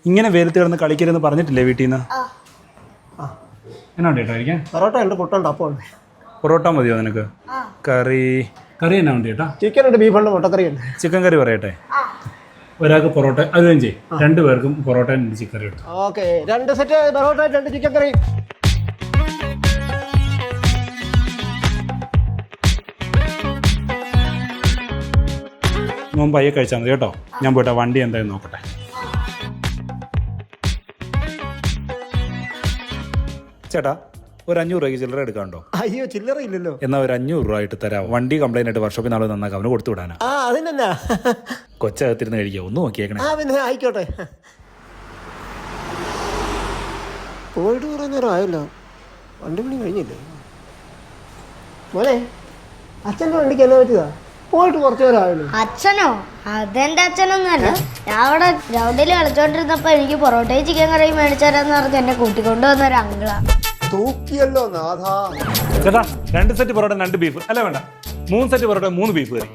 ഇങ്ങനെ വെയിലത്ത് കിടന്ന് കളിക്കരുതെന്ന് പറഞ്ഞിട്ടില്ലേ വീട്ടിൽ നിന്ന്? എന്നാ ഉണ്ട് ചേട്ടാ കഴിക്കാൻ? പൊറോട്ട ഉണ്ട്, പുട്ടുണ്ട്, അപ്പം ഉണ്ട്. പൊറോട്ട മതിയോ നിനക്ക്? കറി എന്നാ ഉണ്ട് ചേട്ടാ? ചിക്കൻ ഉണ്ട്, ബീഫ് ഉണ്ട്, മുട്ടക്കറി ഉണ്ട്. ചിക്കൻ കറി പറയട്ടെ. ഒരാൾക്ക് പൊറോട്ട അത് ചെയ്യും, 2 പേർക്കും പൊറോട്ട ചിക്കൻ കറി എടുത്തു. ഓക്കെ, 2 സെറ്റ് പൊറോട്ട, 2 ചിക്കൻ കറി. മോൻ പയ്യെ കഴിച്ചാൽ മതി കേട്ടോ. ഞാൻ പോയിട്ട് വണ്ടി എന്തായാലും നോക്കട്ടെ. ചേട്ടാ, ഒരു 500 രൂപയ്ക്ക് ചില്ലറ എടുക്കാണ്ടോ? അയ്യോ, ചില്ലറ ഇല്ലല്ലോ. എന്നാ ഒരു 500 രൂപ ആയിട്ട് തരാം. വണ്ടി കംപ്ലൈന്റ് ആയിട്ട് വർക്ക്ഷോപ്പിൽ നാളെ നന്നാക്കാം, അവന് കൊടുത്തു വിടാനാ. അതിനെന്നാ കൊച്ചകത്തിരുന്ന് കഴിക്കുക, ഒന്ന് നോക്കിയേക്കണേ. പിന്നെ ആയിക്കോട്ടെ. പോയിട്ട് കുറേ നേരം ആയല്ലോ, 2 മണി കഴിഞ്ഞില്ലേ? മോനെ, അച്ഛൻ്റെ വണ്ടിക്ക് എന്നാ പറ്റിയതാ? പോയിട്ട് കുറച്ചു നേരം ആയല്ലോ. അച്ഛനോ? അതെന്റെ അച്ഛനൊന്നുമല്ല. ഞാൻ അവിടെ ഗ്രൗണ്ടിൽ കളിച്ചോണ്ടിരുന്നപ്പോ എനിക്ക് പൊറോട്ടയും ചിക്കൻ കറിയും മേടിച്ചു തരാന്ന് പറഞ്ഞ് എന്നെ കൂട്ടിക്കൊണ്ടുവന്ന ഒരു അങ്കിളാ. തൂക്കിയല്ലോ നാഥാ. ചേട്ടാ, 2 സെറ്റ് പൊറോട്ട 2 ബീഫ് അല്ല വേണ്ട, 3 സെറ്റ് പൊറോട്ട 3 ബീഫ് കറി.